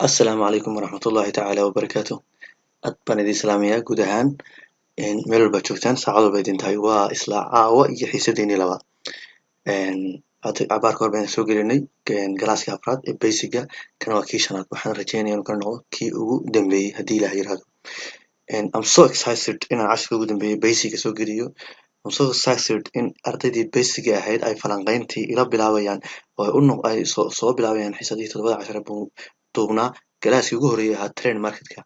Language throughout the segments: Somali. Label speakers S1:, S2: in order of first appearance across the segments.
S1: السلام عليكم ورحمة الله تعالى وبركاته. أدبان إدي إسلامية جودهان إن ميل بتشوفتان سعادة بيدين تاي وإصلاع ويحيس ديني لوا إن عبارة كوربين سوقيني كان جلاسي أفراد بيسيجا كانوا كيشانات وحنا رجينا كانوا كي دمبي هدي له يرهد. And I'm so excited إن عشق دمبي بيسيجا سوقينيو. I'm so excited إن أرتدي بيسيجا هيد أي فلانقينتي إلى بلاويان وإنه أي صو بلاويان حسادية تبغى عشرة duubnaa galaaskii ugu horreeyay ahaa train marketka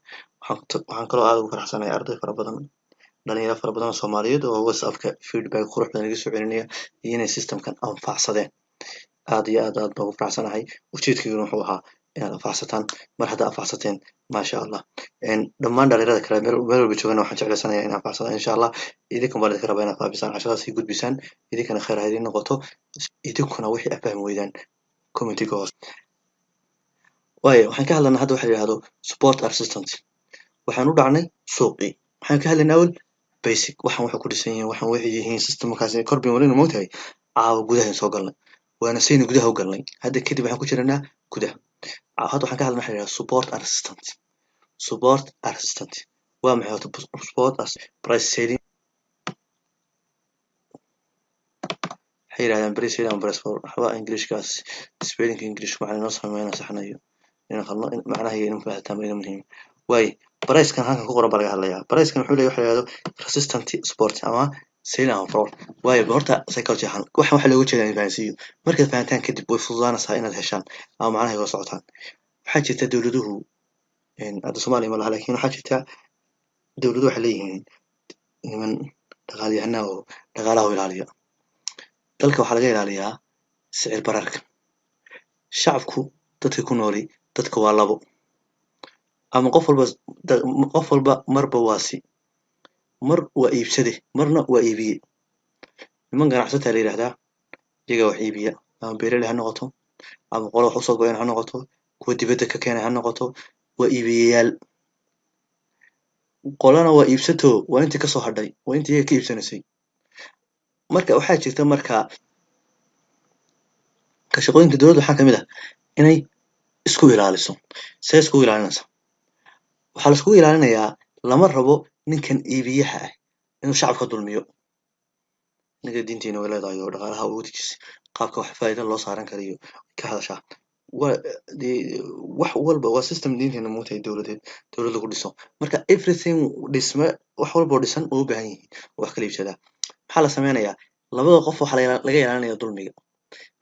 S1: waxaan kaloo aad ugu faraxsanahay arday fara badan dhalinyaro fara badan oo Soomaaliyeed oo WhatsApp-ka feedback qurux badan iga soo celinaya iyo inay system-kan anfacsadeen aad iyo aad baan ugu faraxsanahay ujeedkayguna wuxuu ahaa inaad anfacsataan mar hadda anfacsateen maasha Allah dhammaan dhalinyarada kale meel walba joogana waxaan jeclaysanayaa in anfacsadaan insha Allah idinkan baa idinka rabaa inaad faafisaan cashadaas sii gudbisaan idinkana khayr ha idin noqoto idinkuna wixii aad fahmi weydaan commentiga hoos waayo waxaan ka hadlanaa hadda waxa la yidhaahdo support assistant waxaan u dhacnay suuqii waxaan ka hadlaynaa awal basic waxaan wuxuu ku dhisan yahay waxaan waxay yihiin systemkaas kor bin wareegna moogtahay caawa gudaha soo galnay waana sayni gudaha u galnay hadda kadib waxaan ku jiranaa gudaha hadda waxaan ka hadlanaa waxa la yidhaahdo support assistant waa maxay horta support as price setting waxay yidhahdaan price setting and price for waxba Englishkaas spelling English waxaan inoo sameynaa saxnayo إن خلنا معناه هي إنه فيها تمرين مهم واي برايس كان هانك كقرب على هلا برايس كان حلو يحيى هذا resistant sport أما سيلان فرور واي بهرتا سيكولوجي حن وح حلو وجه يعني فانسيو مركز فانتان كده بوفضانا صاينا الهشام أو معناه هو صوتان حاجة تدولده إن هذا سومالي مالها لكن حاجة تدولده حليه من دغالي عنا ودغاله العالية تلك وحلقة العالية سعر برارك شعبكو تتكونوري dadka waa labo ama qof walba marba waasi mar waa iibsade marna waa iibiye niman ganacsato la yiraahdaa iyaga wax iibiya ama beeraley ha noqoto ama qolo wax soo go'een ha noqoto kuwa dibadda ka keenay ha noqoto waa iibiyayaal qolana waa iibsato waa intii ka soo hadhay waa intii iyaga ka iibsanaysay marka waxaa jirta marka ka shaqooyinka dawladda waxaa kamid ah inay isku ilaaliso see isku ilaalinaysa waxaa la isku ilaalinayaa lama rabo ninkan iibiyaha ah inuu shacabka dulmiyo ninka diinteena way leedahay oo dhaqaalaha ugu tijis qaabka wax faa'iido loo saaran karayo ka hadashaa wax walba waa system diinteena mootay dawlad lagu dhiso marka everything dhisma wax walba oo dhisan oo u baahan yihiin wax kala iibsada maxaa la sameynayaa labada qof waxa laga ilaalinayaa dulmiga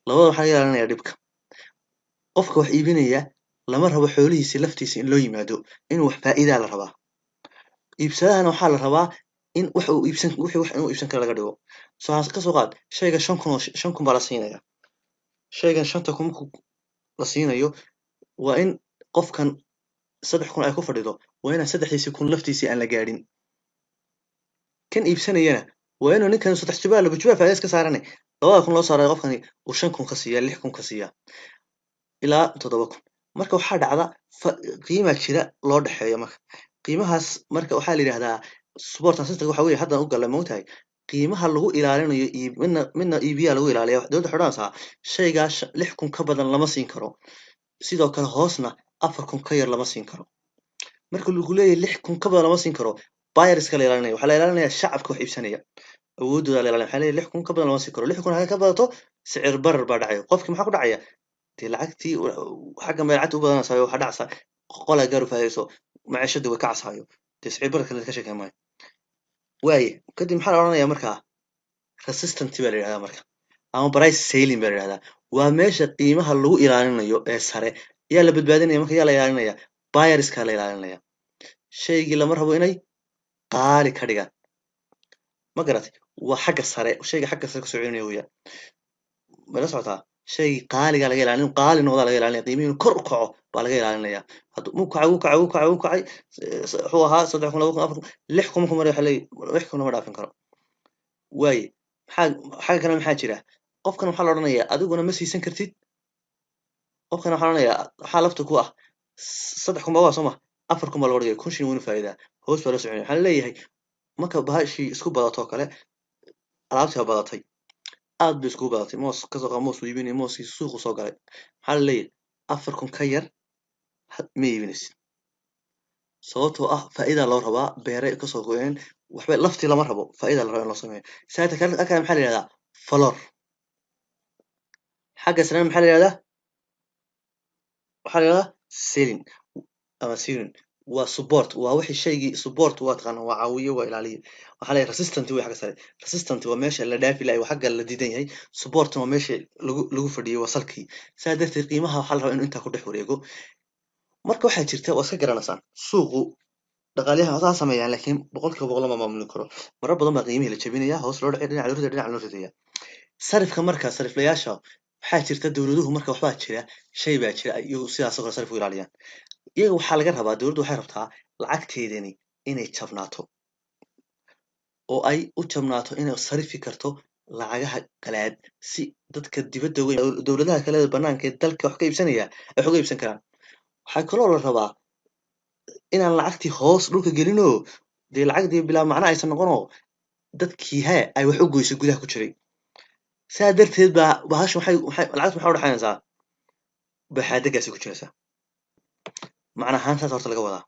S1: labada waxa laga ilaalinayaa dhibka qofka wax iibinaya lama rabo xoolihiisa laftiisa in loo yimaado inuu wax faa'iido la rabaa iibsadahana waxa la rabaa in wax uu iibsan inuu iibsan kara laga dhigo soo ka soo qaad shayga 5,000 baa la siinayaa shaygan 5,000 la siinayo waa in qofkan 3,000 ay ku fadhido waa in 3,000 laftiisa aan la gaadhin kan iibsanayana waa inuu ninkan 3 jibaal laba jibaal faa'iido ka saaranay 2,000 loo saaray qofkani uu 5,000 ka siiya 6,000 ka siiya ilaa 7,000 marka waxaa dhacda qiimo jira loo dhaxeeyo marka qiimahaas marka waxaa la yiraahdaa support assistant waxa weeye hadda u galay moogtahay qiimaha lagu ilaalinayo midna iibiya lagu ilaaliyo dawladda xidhanaysa shaygaas 6,000 ka badan lama siin karo sidoo kale hoosna 4,000 ka yar lama siin karo marka lagu leeyahay 6,000 ka badan lama siin karo buyers ka la ilaalinayo waxa la ilaalinayaa shacabka wax iibsanaya awoodooda la ilaalinayo waxa la 6,000 ka badan lama siin karo 6,000 ka badato sicir barar baa dhacayo qofkii maxaa ku dhacaya lacagtii xagga lacagta u badanaysa waxa dhacsa qola gaar u faayso maciishadu way ka casayo tisciib barka la ka sheekay maayo way kadib maxaa la oranayaa markaa resistant baa la yiraahdaa marka ama price ceiling baa la yiraahdaa waa meesha qiimaha lagu ilaalinayo ee sare yaa la badbaadinaya marka yaa la ilaalinaya buyers ka la ilaalinaya shaygii lama rabo inay qaali ka dhigaan ma garatay waa xagga sare shayga xagga sare ku soo celinaya weeyaan ma la socotaa shay qaaliga laga ilaalin qaali noqda laga ilaalin qiimihiisu kor u kaco baa laga ilaalinaya hadu mu kacay wuxuu ahaa 3,000 6,000 mar waxa leey 6,000 ma dhaafin karo way xaga kale maxaa jira qofkan waxa la oranayaa adiguna ma siisan kartid qofkan waxa la oranayaa waxa lafta ku ah 3,000 waa soo ma 4,000 baa la oranayaa 1,000 wuu faa'iidaa hoos baa la soconaya waxa leeyahay marka bahashi isku badato kale alaabta badatay aad bay isku badatay moos ka soo qaad moos iibinay moos suuq soo galay waxa la leeyahay 4,000 ka yar ma iibinaysid sababtoo ah faa'iida loo rabaa beere kasoo go'een waxba laftii lama rabo faa'iida la rabo in loo sameeyo saata kale maxaa la yidhahdaa falor xagga sare maxaa la yidhahdaa waxaa la yidhahdaa selling ama selling waa support waa wixii shaygii support waa taqaana waa caawiye waa ilaaliye waxaa la yidhahdaa resistant way xagga sare resistant waa meesha la dhaafi lahay waa xagga la diidan yahay support waa meesha lagu fadhiyo waa salkii saa darteed qiimaha waxaa la rabaa inuu intaa ku dhex wareego marka waxaa jirta waa iska garanaysaan suuqu dhaqaaliyahan waa sameeyaan laakiin boqolkiiba boqol lama maamuli karo marar badan baa qiimihii la jabinaya hoos loo dhacay dhinaca loo ridaya dhinaca loo ridaya sarifka marka sariflayaasha waxaa jirta dowladuhu marka waxbaa jira shay baa jira iyagu sidaas oo kale sarif u ilaaliyaan iyaga waxaa laga rabaa dowladdu waxay rabtaa lacagteedani inay jabnaato oo ay u jabnaato inay sarifi karto lacagaha qalaad si dadka dibadda uga dowladaha kale ee banaanka ee dalka wax ka iibsanaya ay wax uga iibsan karaan waxaa kaloo la rabaa inaan lacagtii hoos dhulka gelinoo dee lacagdii bilaa macna aysan noqonoo dadkii ay wax u goyso gudaha ku jiray saa darteed baa bahasha lacagta maxay u dhaxaynaysaa baxaadagaasi ku jiraysaa macna ahaan saas horta laga wadaa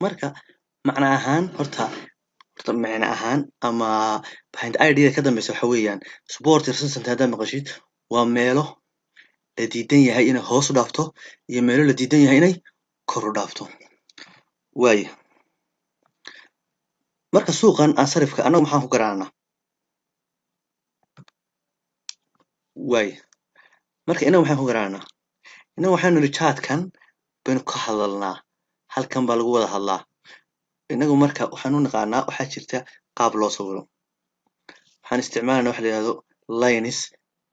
S1: marka macna ahaan horta macna ahaan ama behind idea ka dambeysa waxa weeyaan support resistance haddaad maqashid waa meelo la diidan yahay inay hoos u dhaafto iyo meelo la diidan yahay inay kor u dhaafto waayo marka suuqan aan sarifka annagu maxaan ku garaanaa waayo marka inagu maxaan ku garaanaa inagu waxaanu nidhi jaadkan baynu ka hadalnaa halkan baa lagu wada hadlaa inagu marka waxaan u naqaanaa waxaa jirta qaab loo sawiro waxaan isticmaalana waxa la yidhahdo lines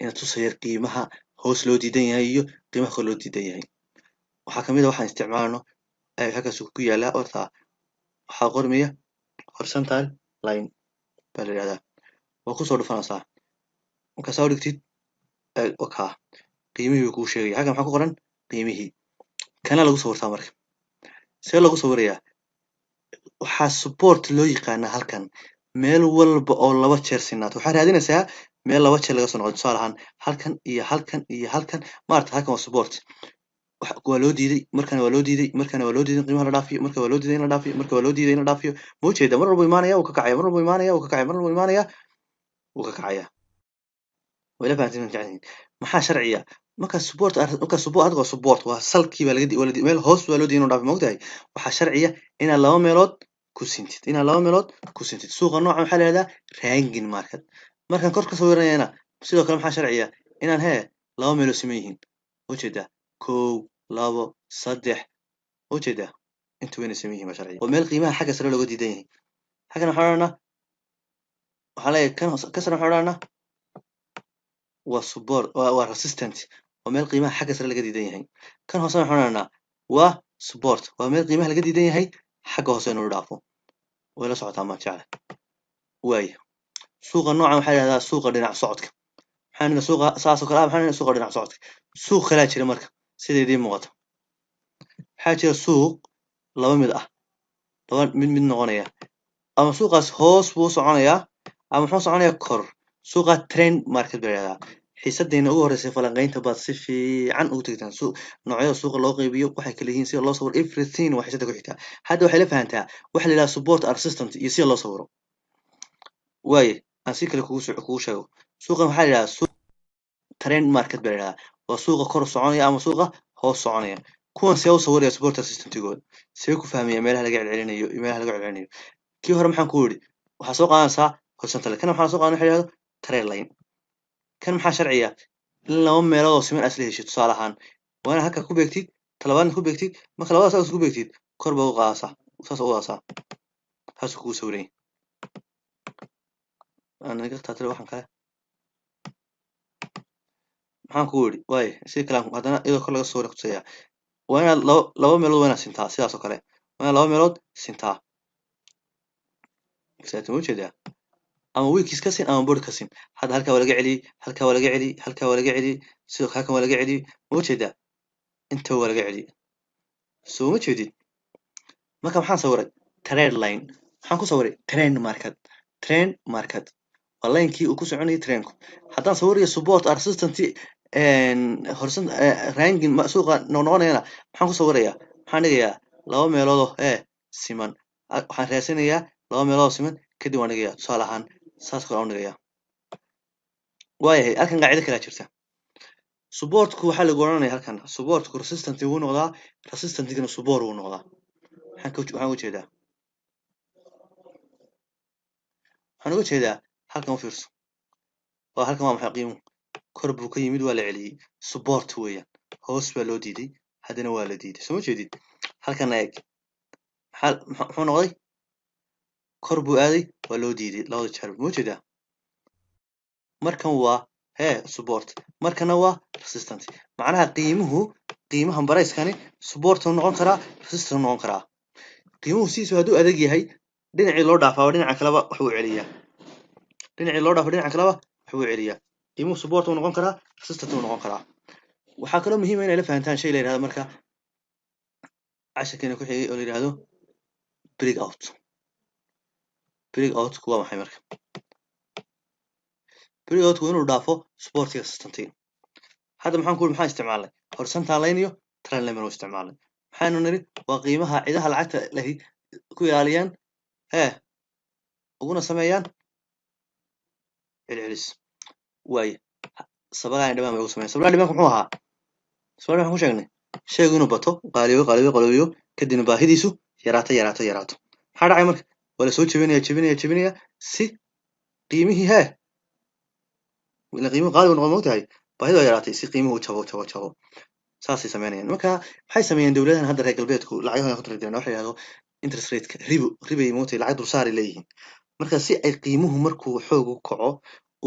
S1: ina tusaya qiimaha hoos loo diidan yahay iyo qiimaha kor loo diidan yahay waxaa kamid a waxaan isticmaalno halkaas ku yaala horta waxaa qormaya horizontal line baa la yidhahdaa waa kusoo dhufanaysaa markaasaa u dhigtid wakaa qiimihii buu kuu sheegaya halkan maxaa ku qoran qiimihii kana lagu sawirtaa marka see lagu sawirayaa waxaa support loo yaqaanaa halkan meel walba oo laba jeer sinaato waxaa raadinaysaa meel laba jeer laga soo noqdo tusaale ahaan halkan iyo halkan iyo halkan maarata halkan waa support waa loo diiday markana waa loo diiday markana waa loo diiday in qiimaha la dhaafiyo marka waa loo diiday in la dhaafiyo marka waa loo diiday in la dhaafiyo ma ujeeda mar walba imaanaya wuu ka kacaya mar walba imaanaya wuu ka kacaya mar walba imaanaya wuu ka kacaya wayla fahantiin jeceliin maxaa sharciya marka support adigoo support waa salkii baa meel hoos baa loo diiday inuu dhaafo maogtahay waxaa sharciya inaad laba meelood ku sintid inaad laba meelood ku sintid suuqa noocan waxaa la yihahdaa ranging market markaan kor ka sawiranayana sidoo kale maxaa sharciya inaan laba meelood siman yihiin ujeedaa 1 2 3 ujeedaa inta wayna siman yihiin baa sharciya oo meel qiimaha xagga sare looga diidan yahay xaggan waxaan odhanaa waxaa leeyahay kan sare waxaan odhanaa waa support waa resistant waa meel qiimaha xagga sare laga diidan yahay kan hoose waxaan odhanaa waa support waa meel qiimaha laga diidan yahay xagga hoose inuu dhaafo way la socotaa ma jecla waayo suuqa noocan waxaa yidhahdaa suuqa dhinac socodka maxaan suuqa saasoo kale maxaan suuqa dhinac socodka suuq kalaa jira marka sida idiin muuqata waxaa jira suuq laba mid ah laba mid noqonaya ama suuqaas hoos buu soconayaa ama muxuu soconayaa kor suuqa trend market baa yidhahdaa xiisaddeena ugu horreysay falanqaynta baad si fiican ugu tegtaan noocyada suuqa loo qaybiyo waxay kala yihiin sida loo sawiro everything waa xiisadda ku xigtaa hadda waxay la fahantaa waxa la yidhaha support and resistance iyo sida loo sawiro waaye aan si kale kugu sheego suuqan waxaa la yidhahdaa suuq trend market baa la yidhahdaa waa suuqa kor soconaya ama suuqa hoos soconaya kuwan see u sawiraya support resistance-good see ku fahmaya meelaha laga celcelinayo iyo meelaha laga celcelinayo kii hore maxaan ku yidhi waxaa soo qaadanaysaa horizontal kana waxaa soo qaadan waxa la yidhahdo trend line kan maxaa sharciya in laba meelood oo siman asla heshid tusaale ahaan waa inaad halka ku beegtid talabaadna ku beegtid marka labadaas saas ku beegtid kor baa u qaadaysaa saas u wadaasaa saasuu kugu sawiran anaga taatire waxaan kale maxaan ku yidhi waaye si kale haddana iyadoo kor laga sawira kutusaya waa inaad laba meelood waa inaad sintaa sidaas oo kale waa inaad laba meelood sintaa ma ujeedaa ama wiilkiis ka sin ama board ka sin hadda halkaa waa laga celiyey halkaa waa laga celiyey halkaa waa laga celiyey sidoo kale halkan waa laga celiyey ma ujeedaa inta waa laga celiyey soo ma jeedid marka maxaan sawiray trend line maxaan ku sawiray trend market waa linekii uu ku soconayay trendku haddaan sawirayo support and resistance horsan ranking suuqa noqonayana maxaan ku sawirayaa maxaan dhigayaa laba meelood oo siman waxaan raadsanayaa laba meelood oo siman kadib waan dhigayaa tusaale ahaan saas kale aan dhigayaa waayahay halkan qaacida kala jirta supportku waxaa lagu oranaya halkan supportku resistant wuu noqdaa resistantgana support wuu noqdaa waxaan uga jeedaa halkan u fiirso waa halkan waa maxay qiimuhu kor buu ka yimid waa la celiyey support weeyaan hoos baa loo diiday haddana waa la diiday soo ma jeedid halkan eeg muxuu noqday kor buu aaday waa loo diiday labada jeer ma jeedaa markan waa support markana waa resistant macnaha qiimahan barayskani support uu noqon karaa resistant uu noqon karaa qiimuhu sidiisu hadduu adag yahay dhinacii loo dhaafaa dhinaca kaleba wax uu celiyaa dhinacii loo dhaafo dhinaca kaleba wax uu celiyaa qiimuhu support uu noqon karaa resistant uu noqon karaa waxaa kaloo muhiim ah inay la fahantaan shay la yidhahdo marka casharkeena ku xigay oo la yidhahdo break outku waa maxay marka break outku inuu dhaafo supportiga resistantga hadda maxaan isticmaalnay horizontal line iyo trend line baan isticmaalnay maxaanu niri waa qiimaha cidaha lacagta lahi ku ilaaliyaan uguna sameeyaan celcelis waaye sabagaani dhamaan bay ugu sameeyaan sabagaani dhamaan muxuu ahaa sabagaani waxaan ku sheegnay shaygu inuu bato qaaliyo kadibna baahidiisu yaraato maxaa dhacay marka waa la soo jebinaya si qiimihii qiimuhu qaaligu noqon moogtahay baahida waa yaraatay si qiimuhu jabo saasay sameynayaan marka waxay sameeyeen dowladahan hadda reer galbeedku lacagaha ku tarjiraan waxa yiraahdo interest rate ribay moogtahay lacag dulsaar ay leeyihiin marka si ay qiimuhu markuu xoog u kaco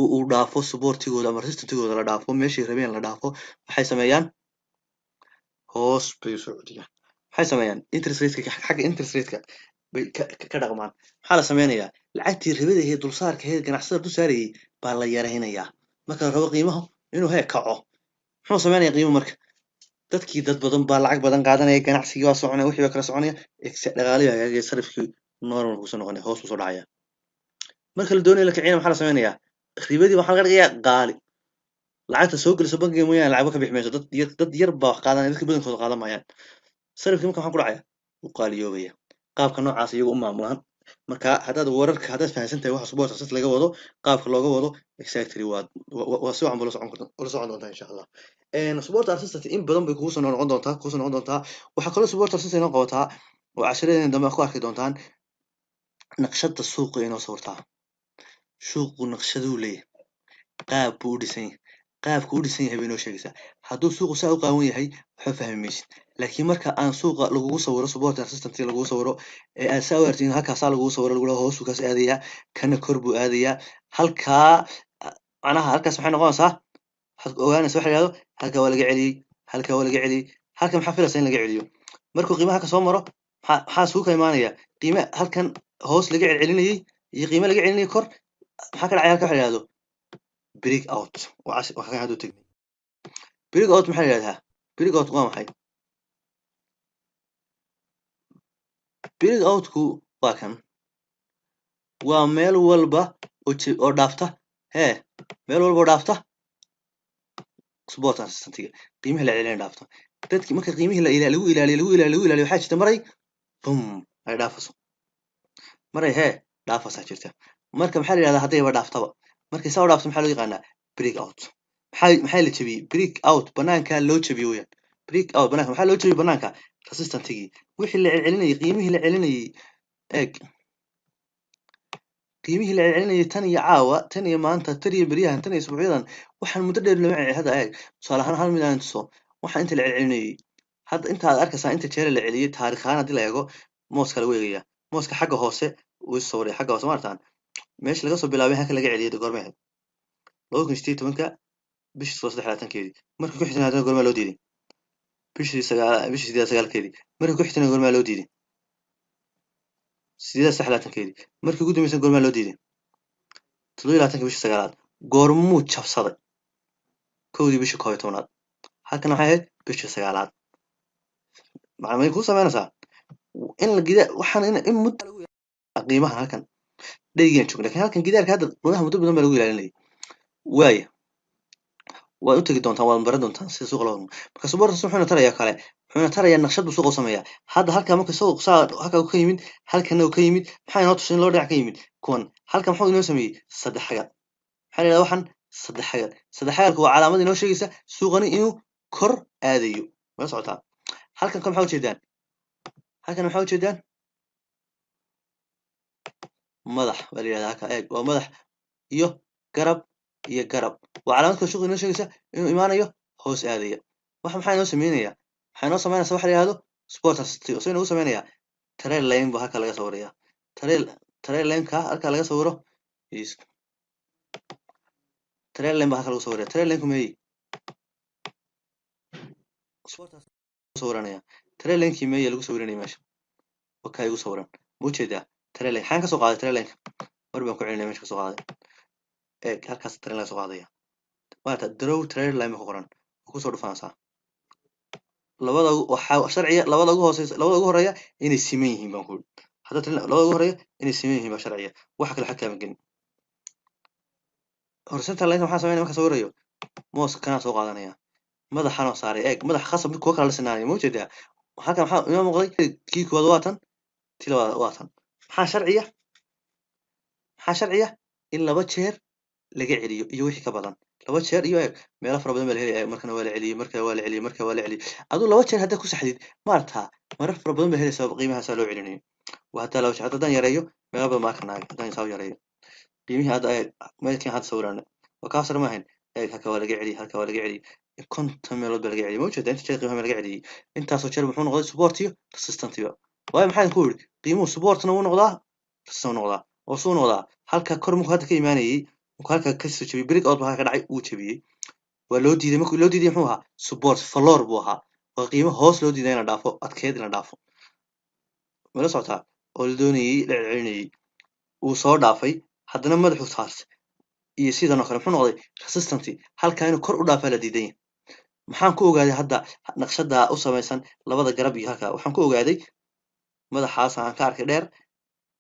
S1: uu dhaafo supportigooda ama resistantigooda la dhaafo meeshii rabeen la dhaafo waxay sameeyaan hoos bay soo celiyaan waxay sameeyaan interest rate-ka bay ka dhaqmaan maxaa la sameynayaa lacagtii ribada ahayd dulsaarka ahayd ganacsada dulsaarayay baa la yaraynayaa marka la rabo qiimaha inuu kaco muxuu sameynayaa qiimuhu marka dad badan baa lacag badan qaadanaya ganacsigii waa soconaya wixii baa kala soconaya dhaqaalihii hagaagaya sarifkii normal kusoo noqonaya hoos kusoo dhacaya marka la doonayo la kicina maxaa la sameynayaa ribadii waxaa laga dhigayaa qaali lacagta soo gelisa bangiga mooyaane lacagba ka bixi mayso dad yar baa wax qaadanaya dadka badankooda qaadan maayaan sarifkii marka maxaa ku dhacaya wuu qaaliyoobaya qaabka noocaas iyagu u maamulaan marka haddaad fahansan tahay waxa support resistance laga wado qaabka looga wado exactly waa si waxan bula socon doontaa insha allah support resistance in badan bay kugu soo noqon doontaa waxaa kaloo support resistance inoo qabataa oo casharadeen dambe ku arki doontaan naqshada suuqa inoo sawirtaa suuqu naqshaduu leeyahay qaab buu u dhisan yahay qaabka u dhisan yahay bay inoo sheegaysaa hadduu suuqu saa u qaawan yahay waxba fahmi maysid laakiin marka aan suuqa lagugu sawiro support resistance lagugu sawiro ee aad saa u aragtiin halkaasaa lagugu sawiro lagu dhaho hoos buu kaas aadayaa kana kor buu aadayaa halkaa macnaha halkaas maxay noqonaysaa waxaad ogaanaysa waxa la yidhahdo halkaa waa laga celiyey halkaa waa laga celiyey halkan maxaa filaysaa in laga celiyo markuu qiimaha halka soo maro maxaa suuqa imaanaya qiime halkan hoos laga celcelinayey iyo qiime laga celinayay kor maxaa ka dhacay halka waxa la yidhahdo break out waa kan haduu tegnay break out maxaa la yidhahdaa break out waa maxay break outku waa kan waa meel walba oo dhaafta meel walba oo dhaafta support resistance qiimaha la celin dhaafto dadkii marka qiimihii lagu ilaaliyo waxaa jirta maray bum ay dhaafaso maray dhaafasaa jirta marka maxaa la yidhahdaa haddayba dhaaftaba markay saa u dhaafto maxaa loo yaqaanaa break out maxaa la jebiyey break out banaanka loo jebiyo weyaan break out banaanka maxaa loo jebiyey banaanka resistantigii wixii la celcelinayay qiimihii la celinayay qiimihii la celcelinayay tan iyo caawa tan iyo maanta tan iyo beryahan tan iyo isbuucyadan waxaan muddo dheer lama hadda tusaale ahaan hal mid aan tuso waxaan inta la celcelinayay hadda inta aad arkaysaa inta jeer la celiyay taariikh ahaan haddii la eego mooska lagu eegaya mooska xagga hoose wuu sawray xagga hoose maartaan meesha laga soo bilaabay halka laga celiyay goorma ahayd 2018 bishii 13-keedii markii ku xigtay goorma loo diiday bishii 9-keedii markii ku xigtay goorma loo diiday 8-keedii markii ugu dambeysay goorma loo diiday 17 bishii 9aad goormuu jabsaday kowdii bishii 11aad halkan waxay ahayd bishii 9aad macluumaad ku sameynaysaa in la gida waxaan in muddo qiimaha halkan dhaygan joogna laakiin halkan gidaarka hadda wadaha muddo badan baa lagu ilaalinayay waaya waa u tagi doontaan waa baran doontaan sida suuqa loo marka supporters wuxuuna tarayaa kale wuxuuna tarayaa naqshad buu suuqa u sameeyaa hadda halkaa marka suuq saa halkaa uu ka yimid halkana uu ka yimid maxaa inoo tusay in loo dhinac ka yimid kuwan halkan muxuu inoo sameeyey saddex xagal maxaa la yidhahdaa waxan saddex xagal saddex xagalku waa calaamad inoo sheegaysa suuqani inuu kor aadayo ma socotaa halkan ka maxaa ujeedaan halkan maxaa ujeedaan madax baa la yidhahdaa halka eeg waa madax iyo garab iyo garab waa calaamad kale suuqa inoo sheegaysa inuu imaanayo hoos aadaya waxa maxaa inoo sameynayaa waxaa inoo sameynaysa waxa la yidhahdo supporters soo inoogu sameynayaa trail line baa halka laga sawirayaa trail lineka halka laga sawiro trail line baa halka lagu sawiraya trail lineku meeyi supporters sawiranaya trail linekii meeya lagu sawiranaya meesha wakaa igu sawiran ma ujeedaa trail line xaan ka soo qaaday trail lineka mar baan ku celinaya meesha ka soo qaaday eeg halkaas trail line soo qaadaya maanta draw trail line ku qoran kusoo dhufanaysaa labada waxaa sharciya labada ugu hooseysa labada ugu horeeya inay siman yihiin baan ku hadda labada ugu horeeya inay siman yihiin baa sharciya waxa kale xagkaa ma gelin horizontal line waxaa sameynaya marka sawirayo mouse kana soo qaadanaya madaxana saaray eeg madax khasab mid kuwa kala la sinaanaya ma ujeedaa halkan maxaa inoo muuqday kii koowaad waa tan tii labaad waa tan maxaa sharciya in laba jeer laga celiyo iyo wixii ka badan laba jeer iyo eeg meelo fara badan baa la helaya markana waa la celiyey markaa waa la celiyey markaa waa la celiyey aduu laba jeer haddaad ku saxdid maartaa marar fara badan baa helaysaa qiimahaasaa loo celinayo waa haddaa laba jeer haddaan yareeyo meelo badan baa ka naagay haddaan isaa yareeyo qiimihii hadda eeg meelkiin hadda sawirana waa kaa sar maahayn eeg halka waa laga celiyey halka waa laga celiyey konton meelood baa laga celiyey ma ujeeda inta jeer qiimaha laga celiyey intaasoo jeer muxuu noqday support iyo resistant iyo waayo maxaan ku yidhi qiimuhu supportna wuu noqdaa resistant noqdaa oo suu noqdaa halka kor markuu hadda ka imaanayey markuu halka kasoo jebiyey break out baa halka ka dhacay wuu jebiyey waa loo diiday markuu loo diiday muxuu ahaa support floor buu ahaa waa qiimo hoos loo diiday in la dhaafo adkeed in la dhaafo mala socotaa oo la doonayey la celcelinayey wuu soo dhaafay haddana madaxuu saartay iyo sidan oo kale muxuu noqday resistant halkaa inuu kor u dhaafaa la diidan yahay maxaan ku ogaaday hadda naqshada u samaysan labada garab iyo halka waxaan ku ogaaday madaxaas aan ka arkay dheer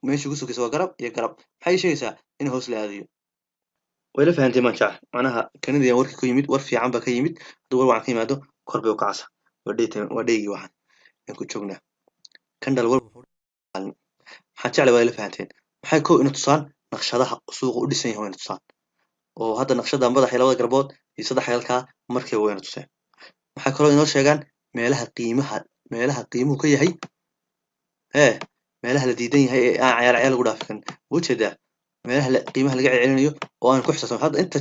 S1: meesha ugu sokaysa waa garab iyo garab maxay sheegaysaa in hoos la aadayo way la fahantay manjac macnaha kanadiyan warkii ku yimid war fiican baa ka yimid hadduu war wacan ka yimaado kor bay u kacaysa waa dheygii waxan aan ku joognaa kandhal war maxaan jeclay waa la fahanteen maxay kow ina tusaan naqshadaha suuqa u dhisan yahay waa ina tusaan oo hadda naqshada madaxa labada garbood iyo saddex halkaa markii waa ina tuseen maxay kaloo inoo sheegaan meelaha qiimuhu ka yahay meelaha la diidan yahay ee aan cayaar cayaar lagu dhaafi karin ma ujeedaa meelaha qiimaha laga celcelinayo oo aan ku xisaabtan hadda inta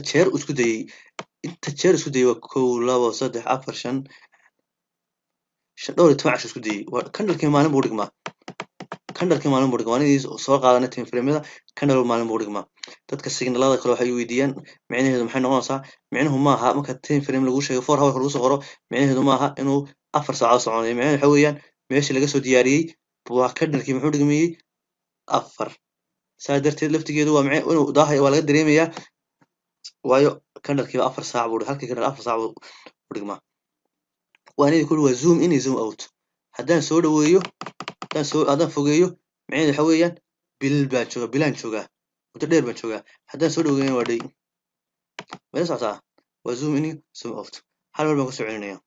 S1: jeer isku dayey waa kow labo saddex afar shan dhowr iyo toban casho isku dayey kandhalkii maalin buu dhigmaa anigii soo qaadana timeframeda kandhal maalin buu dhigmaa dadka signalada kale waxay weydiiyaan micnaheedu maxay noqonaysaa micnuhu maaha marka timeframe lagu sheego 4 hour lagu soo qoro micnaheedu maaha inuu 4 saacadood soconayo micnaheedu waxa weeyaan meeshii laga soo diyaariyey waa kandhalkii muxuu dhigmayey 4 saa darteed laftigeedu waa inuu daahay waa laga dareemayaa waayo kandhalkiiba 4 saac buu halkii kandhal 4 saac buu dhigmaa waanidii kuli waa zoom in iyo zoom out haddaan soo dhaweeyo haddaan fogeeyo micnaheedu waxa weeyaan bilaan joogaa muddo dheer baan joogaa haddaan soo dhaweeyana waa day mala socotaa waa zoom in iyo zoom out hal mar baan ka soo celinaya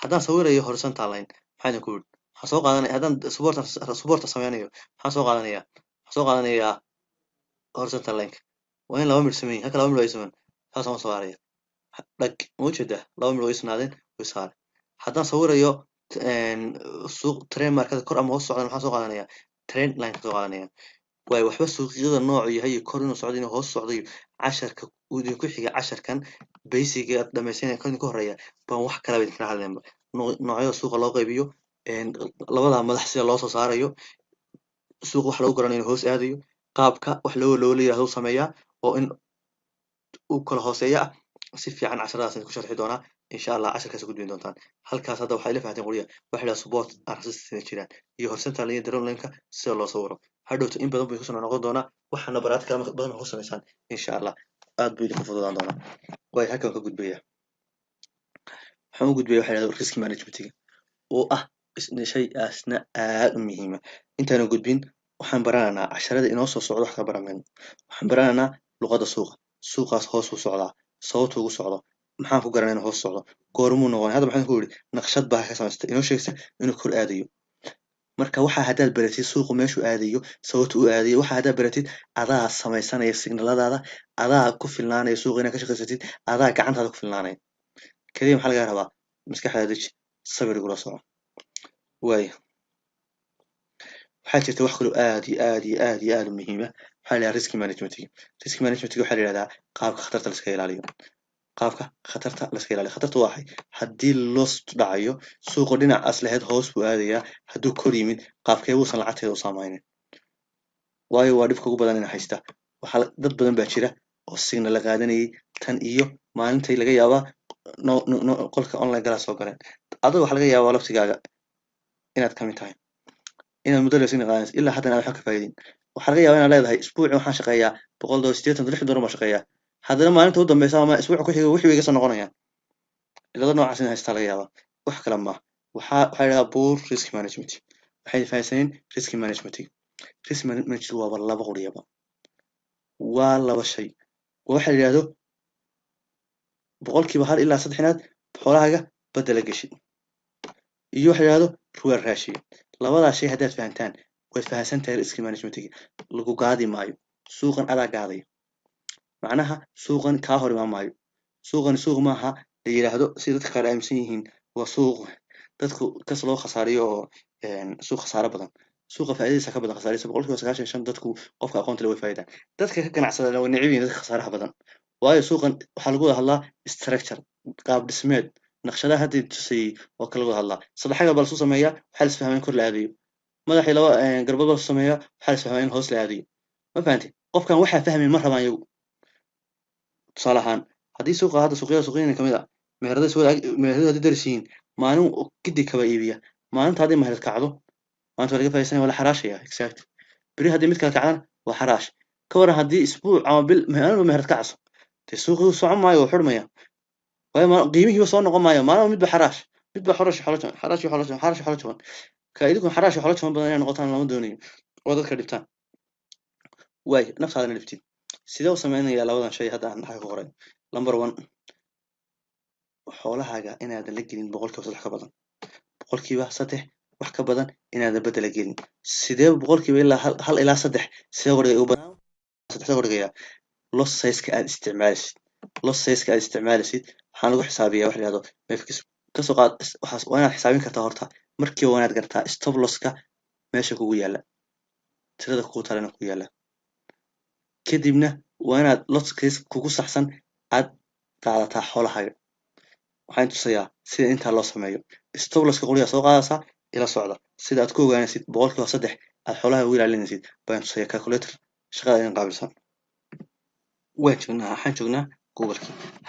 S1: haddaan sawirayo horizontal line maxaa idin ku yidhi waxaan soo qaadanaya haddaan supporta sameynayo maxaan soo qaadanayaa horizontal lineka waa in 2 midh sameeyey halka 2 midh ay sameeyeen saasaan u saaraya dhag ma ujeedaa 2 midh way sanaadeen way saaray haddaan sawirayo suuq train markada kor ama hoos socda maxaan soo qaadanaya train line ka soo qaadanaya way waxba suuqyada noocu yahay kor inuu socdo inuu hoos socdo casharka uu idinku xiga casharkan basic aad dhamaysanaya kan ka horeeya baan wax kala idin kala hadlaynba noocyada suuqa loo qaybiyo labada madax sida loo soo saarayo suuq wax lagu garanayo hoos aadayo qaabka wax loo leeyahay uu sameeyaa oo in uu kala hooseeya si fiican casharadaas ku sharxi doonaa insha Allah casharkaas ku diin doontaan halkaas hadda waxay la fahanteen qoriya waxa la support resistance jiraan iyo horizontal iyo drone lineka sida loo sawiro hadhowto in badan bay ku soo noqon doonaa waxana baraad kala badan ku sameeysan insha Allah aad bay idinku fududaan doonaa way halkan ka gudbaya waxaan u gudbaya waxa la risk management oo ah shay asna aad u muhiim ah intaan gudbin waxaan baranaynaa casharada inoo soo socdo wax ka baranayno waxaan baranaynaa luqadda suuqaas hoos u socdaa sababta ugu socdo maxaan ku garanaa inuu hoos socdo goormuu noqonaya hadda maxaan ku yidhi naqshad baa ka samaystay inoo sheegaysa inuu kor aadayo marka waxa haddaad baratid suuqu meeshuu aadayo sababta uu aadayo waxa haddaad baratid adaa samaysanaya signaladaada adaa ku filnaanaya suuqa inaad ka shaqaysatid adaa gacantaada ku filnaanaya kaliya maxaa laga rabaa maskaxdaada deji sabir igula soco waayo waxaa jirta wax kaloo aad iyo aad iyo aad iyo aad u muhiima waxaa la yidhaha risk managementiga waxaa la yidhahdaa qaabka khatarta la iska ilaaliyo qaabka khatarta la iska ilaaliyo khatartu waa maxay haddii loos dhacayo suuqa dhinacaas lahayd hoos buu aadayaa hadduu kor yimid qaabkee buusan lacagteeda u saameynin waayo waa dhibka ugu badan ina haysta dad badan baa jira oo signal la qaadanayay tan iyo maalintay laga yaabaa qolka online galaa soo galeen adiga waxaa laga yaabaa laftigaaga inaad kamid tahay inaad muddo la signal qaadanaysa ilaa haddana aad waxba ka faa'iidin waxaa laga yaabaa inaad leedahay isbuuci waxaan shaqeeyaa $100 $80 baan shaqeeyaa haddana maalinta u dambeysa ama isbuuca ku xiga wixii way iga soo noqonayaan cilado noocaas in haystaa laga yaabaa wax kale maaha waxaa la yidhahdaa poor risk management waxay fahamsaneen risk management waaba laba quriyaba waa laba shay waxa la yidhahdo boqolkiiba 1 ilaa 3 inaad xoolahaaga badala geshid iyo waxa la yidhahdo ruwaal raashiyo labadaas shay haddaad fahantaan waad fahansan tahay risk managementiga lagu gaadi maayo suuqan adaa gaadaya macnaha suuqan kaa hor imaan maayo suuqan suuq maaha la yidhaahdo si dadka qaar aaminsan yihiin waa suuq dadku kas loo khasaariyo oo suuq khasaaro badan suuqa faa'iidadiisa ka badan khasaaradiisa boqolkiiba 95 dadku qofka aqoonta leh way faa'iidaan dadka ka ganacsada way neceb yihiin dadka khasaaraha badan waayo suuqan waxaa lagu wada hadlaa structure qaab dhismeed naqshadaha hadda tusayay oo kala wada hadlaa saddexaga bal soo sameeya waxaa la isfahmaa in kor la aadayo madaxii laba garbood bal soo sameeya waxaa la isfahmaa in hoos la aadayo ma fahanti qofkan waxaa fahmin ma rabaan iyagu tusaale ahaan haddii suuqa hadda suuqyada kamid ah meherada hadii darisiin maalin gidi kaba iibiya maalinta haddii meherad kacdo maanta waa laga faa'iidaysanaya waa la xaraashaya exact beri haddii mid kale kacdana waa xaraash ka waran haddii isbuuc ama bil maalinba meherad kacso dee suuqii socon maayo oo xurmaya waayo qiimihiiba soo noqon maayo maalin midba xaraash midba xolo jaban ka idinkun xaraash xolo jaban badan inay noqotaan lama doonayo oo dadka dhibtaan waayo naftaadana dhibtid sidee u sameynaya labadan shay hadda aan dhaxal ku qoray number 1 xoolahaaga inaadan la gelin boqolkiiba 3 ka badan boqolkiiba 3 wax ka badan inaadan bedela gelin sidee boqolkiiba ilaa 1 ilaa 3 sidee uga badan 3 uga dhigaya loss size-ka aad isticmaalisid waxaan lagu xisaabiyaa wax la yiraahdo mefkis ka soo qaad waxaas waa inaad xisaabin kartaa horta markii waa inaad gartaa stop loss-ka meesha kugu yaala tirada kugu talana kugu yaala kadibna waa inaad loss case kugu saxsan aad qaadataa xoolahaaga waxaan tusayaa sida intaa loo sameeyo stop loss-ka qoliga soo qaadaysaa ila socda sida aad ku ogaanaysid boqolkiiba 3 aad xoolaha ugu ilaalinaysid baan tusayaa calculator shaqada in qaabilsan waxaan joognaa google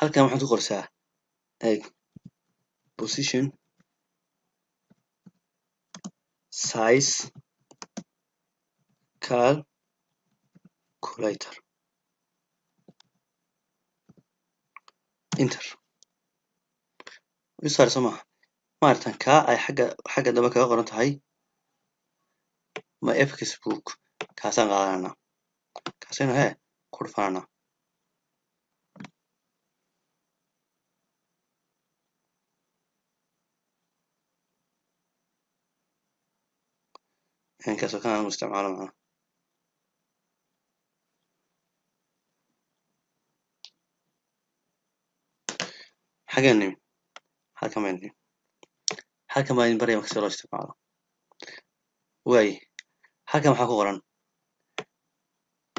S1: halkan waxaad ku qorsaa eeg position size calculator enter wisaar samaha maartan ka ay xagga daba kaga qoran tahay ma facebook kaasaan qaadanaa kaasina ku dhufanaa kaasoo kan aan isticmaalo macnaha xaggan halkan baan idin baraya marka si loo isticmaalo waaye halkan waxaa ku qoran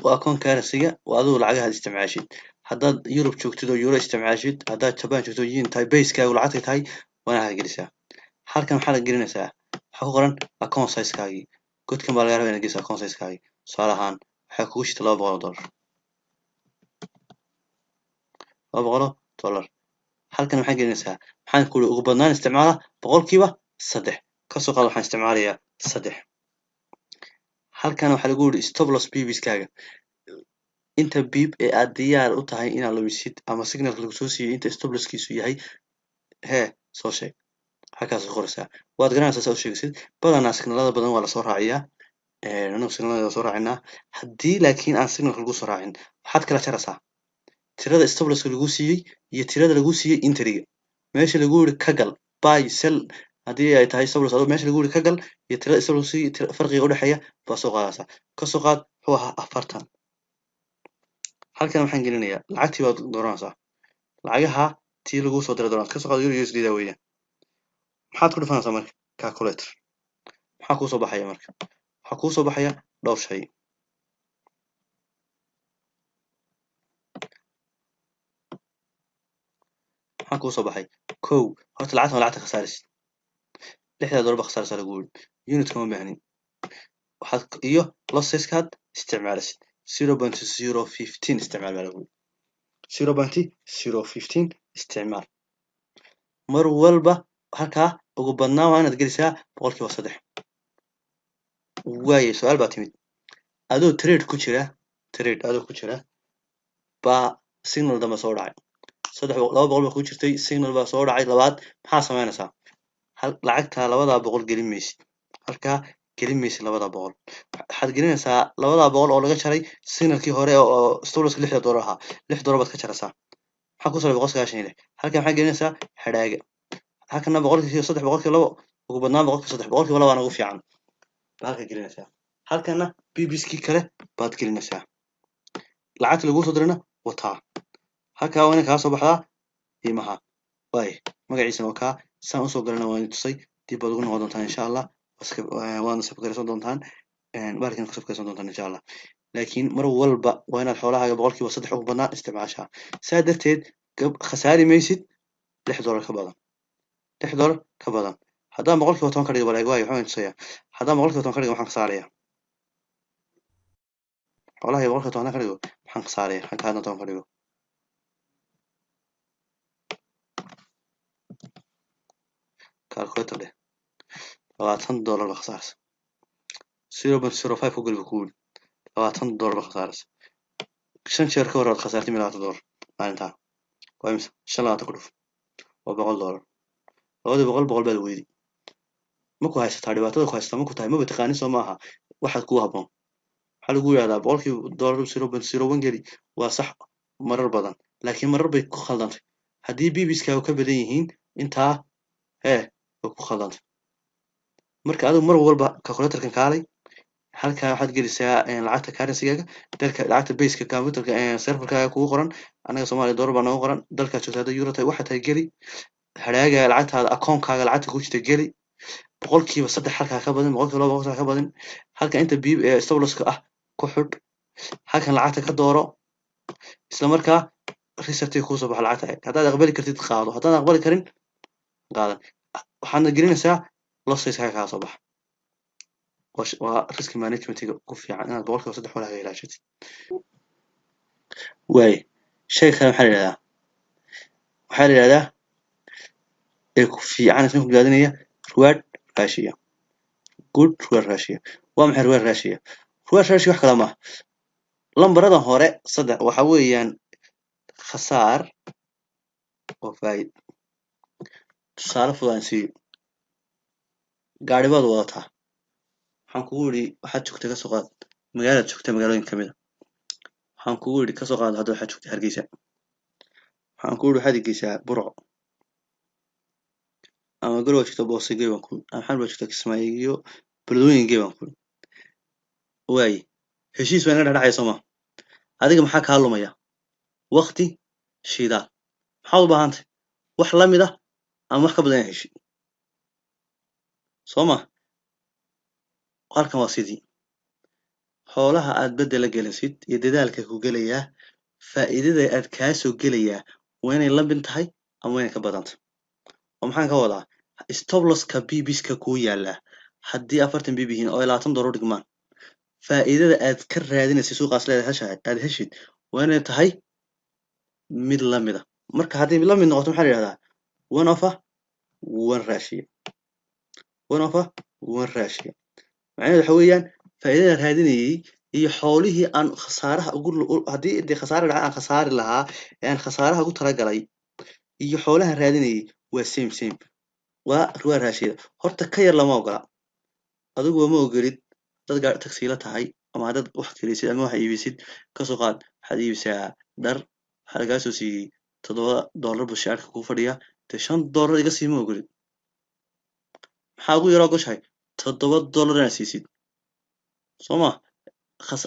S1: waa akoon currency-ga waa adigu lacagaha isticmaashid haddaad Europe joogtid oo euro isticmaashid haddaad Japan joogto yin tahay base-kaagu lacagtay tahay waana gelisaa halkan waxaa la gelinaysaa waxaa ku qoran account size-kaagii godkan baa laga rabaa inaad geliso account size-kaagii tusaale ahaan waxaa kugu jirta $200 $200 halkan waxaa gelinaysaa waxaan ku ugu badnaan isticmaala boqolkiiba 3 ka soo qaad waxaan isticmaalayaa 3 halkan waxaa lagu yiri stop loss bbs-kaaga inta bib ee aad diyaar u tahay inaad lumisid ama signalka lagu soo siiyay inta stop loss-kiisu yahay soo sheeg halkaas ku qoraysaa waad garanaysaa soo sheegaysid badanaa signalada badan waa la soo raaciyaa anagu signalada soo raacinaa haddii laakiin aan signalka lagu soo raacin waxaad kala jaraysaa tirada stoploska lagu siiyey iyo tirada lagu siiyey interiga meesha lagu yiri ka gal buy sell haddii ay tahay stoplos adoo meesha lagu yiri ka gal iyo tirada stoplos farqiga u dhexeeya baa soo qaadaysaa ka soo qaad wuxuu ahaa 40 halkan waxaan gelinayaa lacagtii baad dooranaysaa lacagaha tii lagu soo diray dooran ka soo qaad USD da weeyaan maxaad ku dhufanaysaa marka calculator maxaa kuu soo baxaya marka waxaa kuu soo baxaya dhowr shay maxaa kuu soo baxay kow horta lacagta khasaaris $6 khasaaris lagu yiri unit kama baahnin waxaad iyo losseskaad isticmaalisid 0.015 isticmaal baa lagu yiri 0.015 isticmaal mar walba halkaa ugu badnaa waa inaad gelisaa 3% waaye su'aal baa timid adoo trade ku jira baa signal dama soo dhacay 200 baa ku jirtay signal baa soo dhacay labaad maxaa sameynaysaa lacagta 200 gelin maysid halkaa gelin maysid 200 waxaad gelinaysaa 200 oo laga jaray signalkii hore oo stoploska $6 ahaa $6 baad ka jaraysaa maxaa ku soo 196 halkan maxaa gelinaysaa hadhaaga halkana 3% ugu badnaan 3% waana ugu fiican halka gelinaysaa halkana bbskii kale baad gelinaysaa lacagta lagu soo dirana wataa halka waa in ka soo baxdaa qiimaha way magaciisa oo ka saan u soo galana waan tusay dib baad ugu noqon doontaan insha Allah waana sabkaraysan doontaan baarkin ku sabkaraysan doontaan insha Allah laakiin mar walba waa inaad xoolahaaga 3% ugu badnaan isticmaashaa saa darteed khasaari maysid $6 ka badan $6 ka badan haddaan 10% ka dhigo balaag waayo waxaan tusayaa haddaan 10% ka dhigo waxaan khasaaraya xoolaha 10% ka dhigo waxaan khasaaraya halkaan 10 ka dhigo calculator leh $20 khasaaraysa 0.05 ku galbi kuul $20 khasaaraysa 5 jeer ka hor aad khasaartay $20 maalinta waa imisa 5 ku dhuf waa $100 boqol baa weydi maku haysataa dhibaatada ku haysataa maku tahay ma taqaanin soo maaha waxaad ku haboon waxa lagu yiraahdaa $1 0.01 geli waa sax marar badan laakiin marar bay ku khaldantay haddii bbska ka badan yihiin intaa way ku khaldantay marka adigu mar walba calculatorkan kaalay halkaa waxaad gelisaa lacagta currency-gaaga dalka lacagta base-ka computerka serverkaaga kugu qoran anaga Soomaaliya dollar baa noogu qoran dalka joogtada euro tahay waxa tahay geli hadhaaga lacagtaada account-kaaga lacagta ku jirta geli 3% halkaa ka badan 2% ka badan halka inta stoploska ah ku xidh halkan lacagta ka dooro isla markaa research ku soo bax lacagta hadaad aqbali kartid qaado hadaan aqbali karin qaadan waxaana gelinaysaa losseska ka soo bax waa risk management-ga ku fiican inaad 3% xoolaha ilaashitid way shay kale waxaa la yiraahdaa ee ku fiican isna ku gaadinaya reward ratio good reward ratio waa maxay reward ratio wax kale ma lambarada hore saddex waxa weeyaan khasaar oo faa'iid tusaale fudaansi gaari baad wadataa waxaan kugu yiri waxaad joogtaa ka soo qaad magaalada joogta magaalooyin kamid waxaan kugu yiri ka soo qaad hadda waxaad joogtaa Hargeysa waxaan kugu yiri waxaad geysaa Burco ama garow joogta Boosige baan ku waxaan joogta Kismaayo Beledweyne baan ku way heshiis weyn ka dhacay Soomaa adiga maxaa ka lumaya waqti shidaal maxaa u baahantay wax la mid ah ama wax ka badan heshiis Soomaa halkan waa sidii xoolaha aad bedel gelisid iyo dadaalka ku galaya faa'iidada aad ka soo galaya waa inay la mid tahay ama inay ka badan tahay maxaan ka wadaa stop loss ka bbska ku yaala haddii 40 bb yihiin oo $20 dhigmaan faa'iidada aad ka raadinaysid suuqaas leedahay aad heshid waa inay tahay mid la mid ah marka haddii la mid noqoto maxaa la yiraahdaa one of one ratio macnaheedu waxa weeyaan faa'iidada raadinayay iyo xoolihii aan khasaaraha ugu haddii intii khasaare dhaca aan khasaari lahaa aan khasaaraha ugu talagalay iyo xoolaha raadinayay waa same waa reward ratio horta ka yar lama ogola adigu ma ogolid dad gaar taxi la tahay ama dad wax kaliisid ama wax iibisid ka soo qaad waxaad iibisaa dhar waxaa lagaa soo siiyey $7 buu shaarka kuu fadhiyaa dee $5 iga siima ogolid maxaa ugu yaroo ogoshahay $7 inaad siisid soo ma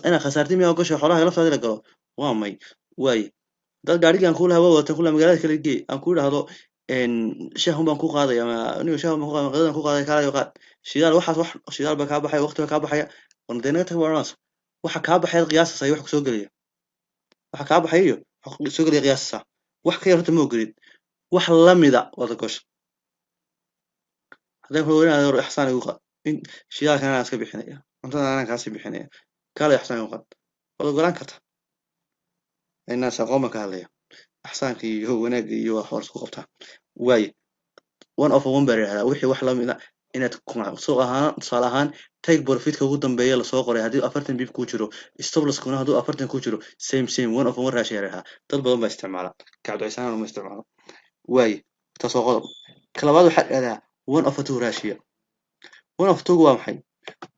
S1: inaad khasaartay miyaa ogoshahay xoolaha laftaada la galo waa may waaye dad gaarigii aan kuu lahaa waa watan kula magaalada kala gee aan ku idhaahdo shaahun baan ku qaaday ama aniga shaahun baan ku qaaday qadadaan ku qaaday kaalayo qaad shidaal waxaas wax shidaal baa kaa baxaya waqti baa kaa baxaya warna dee naga tag waranaas waxa kaa baxaya qiyaasasa iyo wax kusoo gelaya waxa kaa baxaya iyo wax soo gelaya qiyaasasa wax ka yar horta ma ogolid wax lamida wada gosha haddaan kula weynaado hor ixsaan igu qaad shidaalkan anaan iska bixinaya cuntada anaan kaasii bixinaya kaala ixsaan igu qaad waad ogolaan karta inaas aqoon baan ka hadlaya axsaanka iyo wanaagga iyo wax hor isku qabtaa waaye 1/1 baa yidhahdaa wixii wax lamid ah inaad suuq ahaan tusaale ahaan take profitka ugu dambeeya lasoo qoray haddii 40 bib ku jiro stop losskuna hadduu 40 ku jiro same 1/1 raashiya yidhahdaa dad badan baa isticmaala kacabdicsaanana uma isticmaalo waaye taasoo qodob ka labaad waxaa dhahdaa 1/2 raashiya 1/2 waa maxay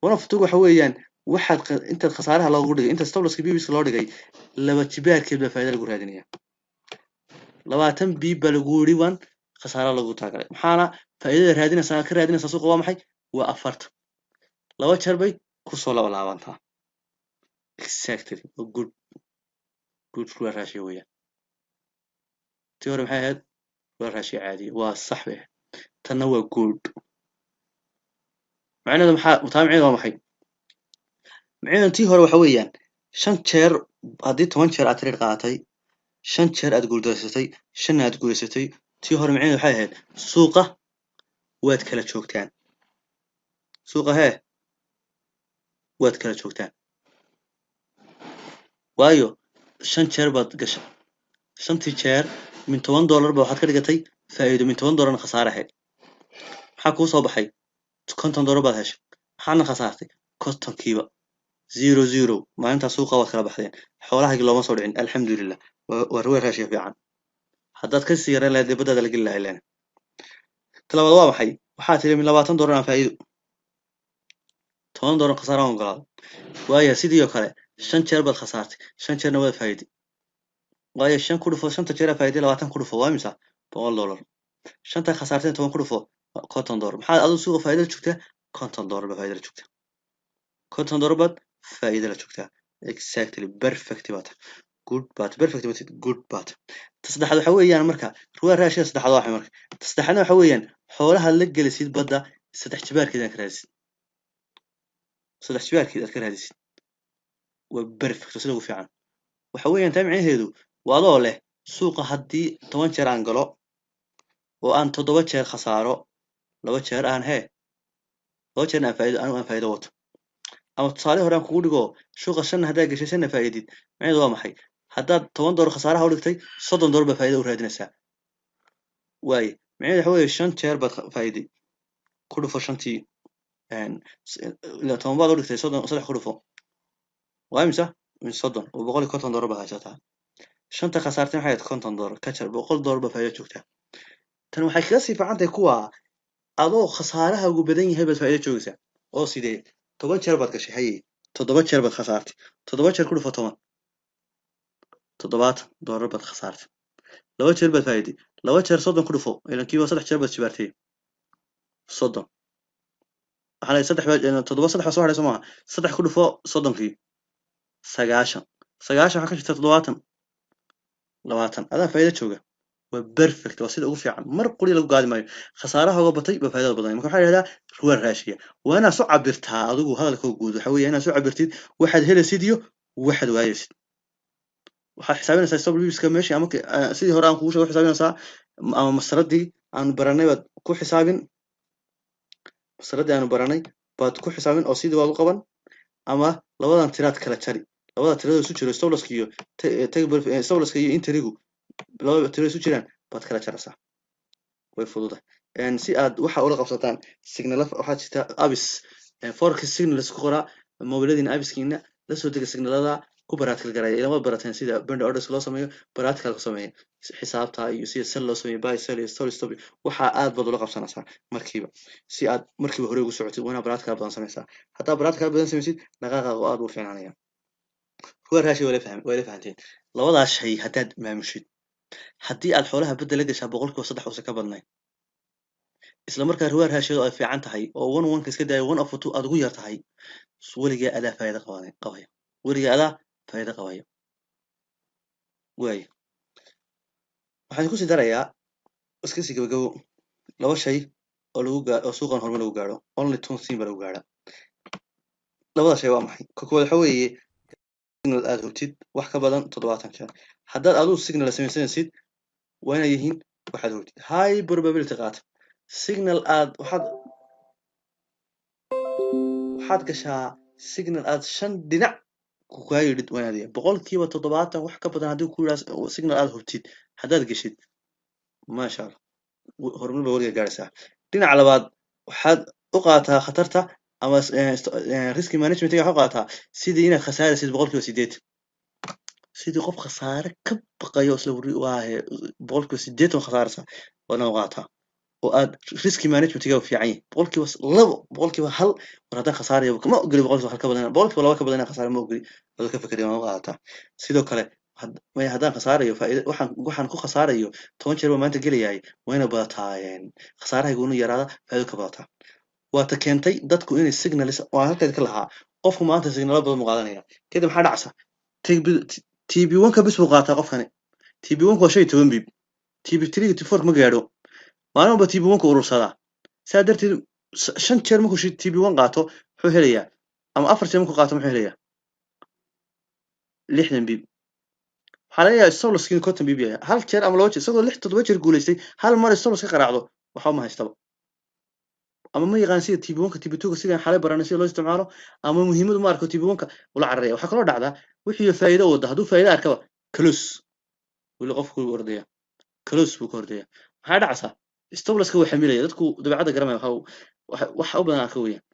S1: 1/2 waxa weeyaan waxaad intaad khasaaraha loogu dhigay inta stop losska bibiska loo dhigay laba jibaarkeed baa faa'iido lagu raadinaya 20 bib baa lagu yiri waan khasaaro lagu taagalay maxaana faa'iidada raadinaysaa ka raadinaysaa suuqa waa maxay waa 40 laba jeer bay ku soo laabantaa exactly good for raashiya weeyaan tii hore maxay ahayd waa raashiya caadi waa sax weey tanna waa good macnaheedu macnaheedu waa maxay macnaheedu tii hore waxa weeyaan 5 jeer haddii 10 jeer aad trade qaadatay 5 jeer aad guuldareysatay 5 aad guuleysatay tii hore macnaheedu waxay ahayd suuqa waad kala joogtaan suuqa waad kala joogtaan waayo 5 jeer baad gashay 5 jeer min $10 ba waxaad ka dhigatay faa'iido min $10 khasaare ahayd maxaa kuu soo baxay $50 baad heshay maxaadna khasaartay kontonkiiba 0 maalintaa suuqa waad kala baxdeen xoolahaagii looma soo dhicin alxamdulilah waa ruwaa raashiya fiican haddaad ka sii yaraan lahayd dibadaada la geli lahaa ilaan talabaad waa maxay waxaa tiri min $20 aan faa'iido $10 khasaare aan ogolaado waayo sidii oo kale 5 jeer baad khasaartay 5 jeerna waad faa'iiday waayo 5 ku dhufo 5 jeer faa'iiday 20 ku dhufo waa imisa $100 5 khasaartay 10 ku dhufo $50 maxaad adigu suuqa faa'iido joogtaa $50 ba faa'iido joogtaa $50 baad faa'iido la joogtaa exactly perfect baad good baad perfect baad good baad saddexaad waxa weeyaan marka ruwaa raashiya saddexaad waxa marka saddexaadna waxa weeyaan xoolaha la gelisid badda saddex jibaarkeeda ka raadisid saddex jibaarkeeda ka raadisid waa perfect sida ugu fiican waxa weeyaan taa macnaheedu waa adoo leh suuqa haddii 10 jeer aan galo oo aan 7 jeer khasaaro 2 jeer aan 2 jeer aan faa'iido wato ama tusaale hore aan kugu dhigo suuqa 5 haddaa gashay 5 faa'iidid macnaheedu waa maxay haddaad $10 khasaaraha u dhigtay $30 baa faa'iido u raadinaysaa waaye macnaheedu waxa weeye 5 jeer baad faa'iiday ku dhufo 5tii 10 baad u dhigtay 3 ku dhufo waa imisa min 30 oo $150 baad haysataa 5 khasaartay maxay ahayd $50 ka jar $100 baa faa'iido joogtaa tan waxay kaga sii fiican tahay kuwa adoo khasaaraha ugu badan yahay baad faa'iido joogaysaa oo sidee 10 jeer baad gashay haye 7 jeer baad khasaartay 7 jeer ku dhufo 10 $70 baad khasaartay 2 jeer baad faa'iiday 2 jeer 30 ku dhufo ilan kiiba 3 jeer baad jibaartay 30 waxaa la 3 baad 7 soo haray Soomaa 3 ku dhufo 30kii 90 waxa ka jirta 70 20 adaa faa'iido jooga waa perfect waa sida ugu fiican mar quli lagu gaadi maayo khasaaraha uga batay ba faa'iido badan marka waxa yiraahdaa ruwaa raashiya waa inaad soo cabirtaa adigu hadalka guud waxa weeye inaad soo cabirtid waxaad helaysid iyo waxaad waayaysid waxaad xisaabinaysaa stop losska meesha ama sidii hore aan kugu sheegay xisaabinaysaa ama masaradii aan baranay baad ku xisaabin masaradii aan baranay baad ku xisaabin oo sidii waad u qaban ama labadan tiraad kala jari labada tirada isu jiro stop losska iyo stop losska iyo interigu labada tirada isu jiraan baad kala jaraysaa way fududahay si aad waxa ula qabsataan signal waxa jirta abis forex signals ku qora mobiladina abiskiina la soo dega signalada ku baraadkal garay ilaa barateen sida band orders loo sameeyo baraadkal ku sameeyo xisaabta iyo sida sell loo sameeyo buy sell iyo stop waxa aad bad ula qabsanaysaa markiiba si aad markiiba hore ugu socotid wana baraadkal badan sameeysaa hatta baraadkal badan sameeysid dhaqaaqa aad u fiicnaanaya ruwaa raashiya wala fahanteen labadaas shay haddaad maamushid haddii aad xoolaha bedel la gashaa boqolkiiba 3 uusan ka badnayn isla markaa riwaar raashido ay fiican tahay oo 1 iska daayo 1/2 aad ugu yar tahay weligaa adaa faa'iido qabaya weligaa adaa faa'iido qabaya waayo waxaan ku sii darayaa iska sii gabagabo laba shay oo oo suuqan horumar lagu gaaro only two thing baa lagu gaaraa labada shay waa maxay ka koowaad waxa weeye signal aad hubtid wax ka badan 70 jeer haddaad adigu signal samaysanaysid waa inay yihiin waxaad hubtid high probability qaata signal aad waxaad gashaa signal aad 5 dhinac ku kaayidid waa inaad boqolkiiba 70 wax ka badan haddii ku yiraahdo signal aad hubtid haddaad gashid maasha Allah horumar baa weligaa gaaraysaa dhinaca labaad waxaad u qaataa khatarta ama risk management waxaad u qaataa sidii inaad khasaaraysid boqolkiiba 8 sidii qof khasaare ka baqayo isla waaye boqolkiiba 8 khasaaraysa waana u qaataa oo aad risk management-ga fiican yahay boqolkiiba 2 boqolkiiba 1 war haddaan khasaarayo ma ogoli boqolkiiba 1 ka badan boqolkiiba 2 ka badan khasaare ma ogoli wada ka fikiraya waan u qaataa sidoo kale haddaan khasaarayo faa'iido waxaan ku khasaarayo 10 jeer baa maanta gelayahay wayna badataa khasaarahaygu inuu yaraada faa'iido ka badataa waa ta keentay dadku inay signals waa halkeed ka lahaa qofku maanta signalo badan mu qaadanaya kadib maxaa dhacsa TB1 ka bis buu qaataa qofkani TB1 waa 15 bib TB3 TB4 ma gaadho maalinba TB1 ku urursadaa saa darteed 5 jeer markuu TB1 qaato wuxuu helayaa ama 4 jeer markuu qaato muxuu helayaa 60 bib waxaa laga yaabaa solo skin 50 bib yahay hal jeer ama 2 jeer isagoo 7 jeer guulaystay hal mar solo iska qaraacdo waxa ma haystaba ama ma yaqaan sida TB1 TB2 sida xalay baranay sida loo isticmaalo ama muhiimadu ma arko TB1 ula cararaya waxa kaloo dhacda wixii faa'iido wada haduu faa'iido arkaba close wili qofku ordaya close buu ka ordaya maxaa dhacsa stoplasska way xamilaya dadku dabeecada garamaya waxa u badan arka weeyaan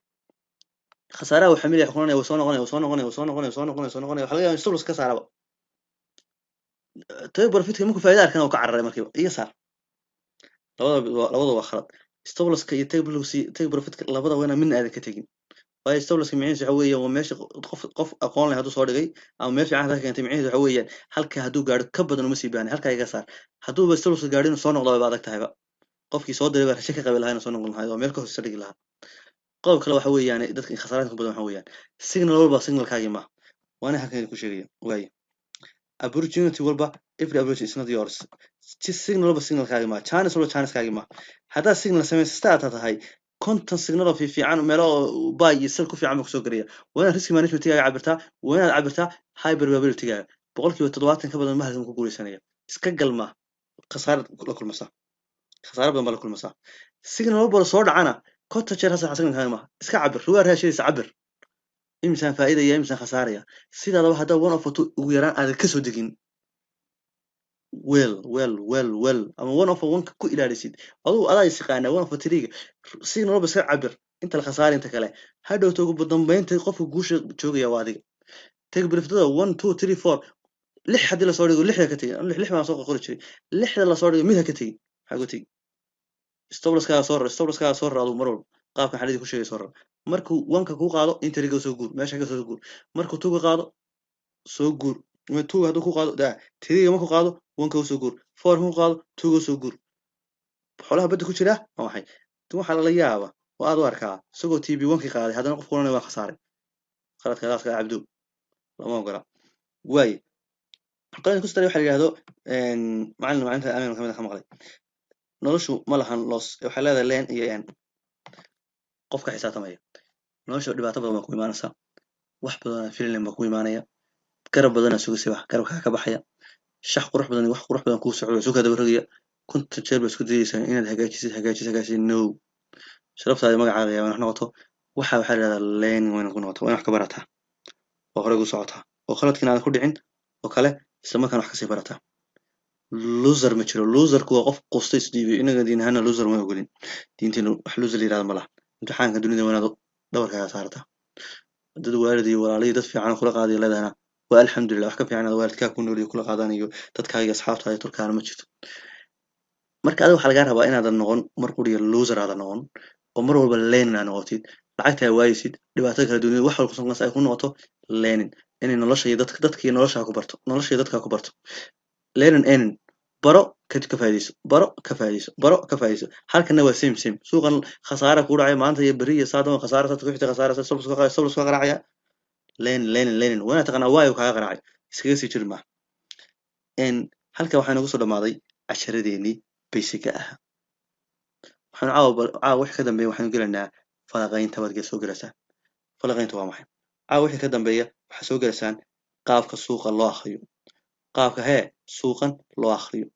S1: khasaaraha way xamilaya xukuna way soo noqonaya waxa laga yaabaa stoplass ka saaraba tay profitka markuu faa'iido arkana uu ka cararay markiiba iga saar labada waa khalad stoplasska iyo take profitka labada waa inaan midna aadan ka tegin waayo stoplasska miciisa waxa weeyaan waa meesha qof aqoon leh hadduu soo dhigay ama meel fiican ka keentay miciisa waxa weeyaan halka hadduu gaadho ka badan uma sii baanay halka iga saar hadduu stoplaska gaadhin soo noqdo way adag tahayba qofkii soo diray baa rashin ka qabi lahaa soo noqon lahaa oo meel ka hoos dhigi lahaa qodob kale waxa weeyaan dadka khasaaraadka badan waxa weeyaan signal walba signalkaagi ma waana halkan ku sheegaya waayo opportunity walba every opportunity is not yours signal walba signalkaagi ma chance walba chance-kaagi ma haddaad signal samaystaa tahay konton signal oo fiican meelo buy iyo sell ku fiican ma soo garaya waa inaad risk management-gaaga cabirtaa waa inaad cabirtaa high probability-gaaga boqolkiiba 70 ka badan ma halkan ku guuleysanaya iska galma khasaar la kulmasa khasaar badan baa la kulmasa signal walba soo dhacana konton jeer hasa signalkaaga ma iska cabir ruwaar raashidiisa cabir imsaan faa'iido iyo imsaan khasaaraya sidaadaba haddaa 1/2 ugu yaraan aad ka soo degin well ama 1/1 ku ilaalisid aduu adaa isqaana 1/3 signal walba iska cabir inta la khasaar inta kale hadhowto ugu dambeynta qofka guusha joogaya waa adiga take brieftada 1 2 3 4 lix hadii la soo dhigo lixda ka tagay lix baan soo qori jiray lixda la soo dhigo mid ka tagay waxa ku tagay stoplasska soo raado mar walba qaabka xalidii ku sheegay soo raado markuu wanka ku qaado inta rigo soo guur meesha ka soo guur markuu tuuga qaado soo guur ma tuuga haduu ku qaado daa tiriga markuu qaado wanka soo guur four markuu qaado tuuga soo guur xoolaha badda ku jira ma waxay waxa la yaaba oo aad u arkaa isagoo TB1 ka qaaday hadana qof kulana waa khasaaray khaladkaas ka cabdu lama ogola way qodobka kustari waxa la yiraahdo macallin maalinta aamin kamid ah maqlay noloshu ma lahan loss waxa leedahay leen iyo qofka xisaabtamaya noloshu dhibaato badan ma ku imaanaysa wax badan filim ma ku imaanaya garab badan sugaysa wax garabka ka baxaya shax qurux badan wax qurux badan ku socdo suuqa daba rogaya kunta jeer bas ku dayaysan inaad hagaajisid no sharaftaada magacaaga yaa wax noqoto waxa la yiraahdaa leen weyn ku noqoto wax ka barataa oo hore ugu socotaa oo khaladkina aad ku dhicin oo kale isla markaan wax ka sii barataa loser ma jiro loserku waa qof qostay isdiibay inaga diinahana loser ma ogolin diinteenu wax loser yiraahdo malaha imtixaanka dunida wanaado dhabarkaaga saarata dad waalidii walaalay dad fiican kula qaaday leedahana waa alxamdulillah wax ka fiican waalidka ku nool iyo kula qaadanayo dadkaaga asxaabtaada turkaan ma jirto marka adiga waxa laga rabaa inaadan noqon mar quriyo loser aad noqon oo mar walba leen aad noqotid lacagta waaysid dhibaato kala dunida wax walba ay ku noqoto leenin inay nolosha iyo dadka iyo nolosha ku barto nolosha iyo dadka ku barto learn earning baro ka faa'iideyso baro ka faa'iideyso baro ka faa'iideyso halkana waa same suuqan khasaara ku dhacay maanta iyo bari iyo saadama khasaara sadka ku xigta khasaara sababta qaracaya learn wana taqana waayo kaaga qaracay iskaga sii jirma halka waxaan ugu soo dhamaaday casharadeeni basic ah waxaan caawa wixii ka dambeeya waxaan gelaynaa falaqaynta baad soo galaysaa falaqaynta waa maxay caawa wixii ka dambeeya waxaa soo galaysaan qaabka suuqa loo akhriyo qaabka suuqan loo akhriyo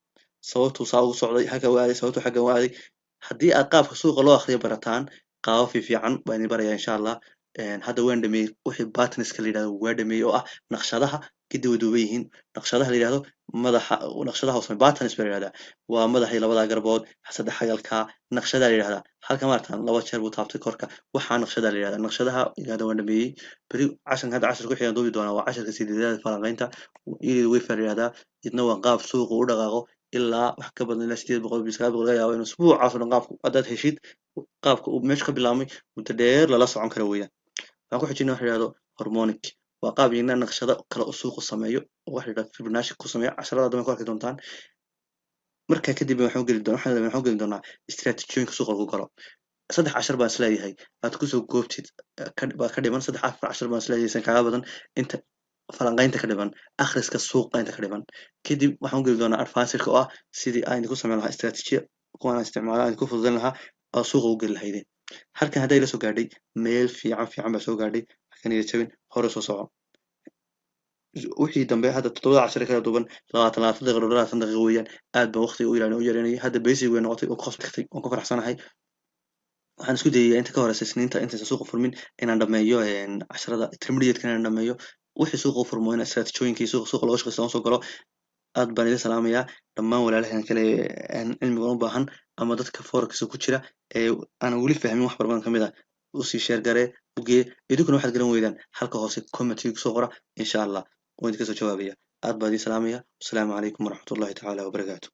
S1: sababtuu saa ugu socday halka waaday sababtuu xagga waaday haddii aad qaabka suuqa loo akhriyo barataan qaabo fiican baan idin barayaa insha allah hadda waan dhameeyey wixii batniska la yidhahdo waa dhameeyey oo ah naqshadaha kadib way duuban yihiin naqshadaha la yidhahdo madaxa naqshadaha hoose batnis baa la yidhahdaa waa madaxii labada garbood saddex xagalka naqshadaa la yidhahdaa halka maartan laba jeer buu taabtay korka waxaa naqshadaa la yidhahdaa naqshadaha yidhahda waan dhameeyey beri casharka hadda casharka ku xigan duubi doonaa waa casharka sideedaad falanqaynta iyadoo way faa la yidhahdaa idna waa qaab suuqa u dhaqaaqo ilaa wax ka badan ilaa 800 laga yaabo inuu usbuucaas oo dhan qaabku haddaad heshid qaabka uu meesha ka bilaabmay muddo dheer lala socon karo weeyaan waxaan ku xijinaa waxa la yidhahdo harmonic waa qaab iyana naqshado kale oo suuqu sameeyo oo waxa la yidhahdo fibonacci ku sameeyo casharada dambe ku arki doontaan markaa kadib waxaan geli doonaa istiraatiijiyooyinka suuqa lagu galo 3 cashar baan isleeyahay aad kusoo goobtid baad ka dhiman 3-4 cashar baan isleeyahay san kaaga badan inta falanqaynta ka dhiman akhriska suuqa inta ka dhiman kadib waxaan geli doonaa advancedka oo ah sidii aan ku sameyn lahaa istiraatiijiyo kuwan isticmaala aan ku fududeyn lahaa oo suuqa u geli lahaydeen halkan hadday la soo gaadhay meel fiican baa soo gaadhay halkan iyo jabin hore soo soco wixii dambe hadda 7 cashar kala duwan 20 daqiiqo weeyaan aad baan waqtiga u ilaalin u yareynay hadda basic way noqotay oo qofkay oo ku faraxsanahay waxaan isku dayayaa inta ka horeysa isniinta intaysan suuqa furmin inaan dhameeyo casharada intermediate-ka inaan dhameeyo wixii suuqa u furmo in istiraatiijiyooyinkii suuqa looga shaqeysto soo galo aad baan idin salaamayaa dhammaan walaalahan kale cilmiga u baahan ama dadka forex ku jira ee aan weli fahmin wax badan kamid ah u sii share garee uge idinkuna waxaad garan weydaan halka hoose comment soo qora insha Allah waan idinka soo jawaabaya aad baan idin salaamaya assalaamu calaykum waraxmatullaahi tacaala wabarakaatuh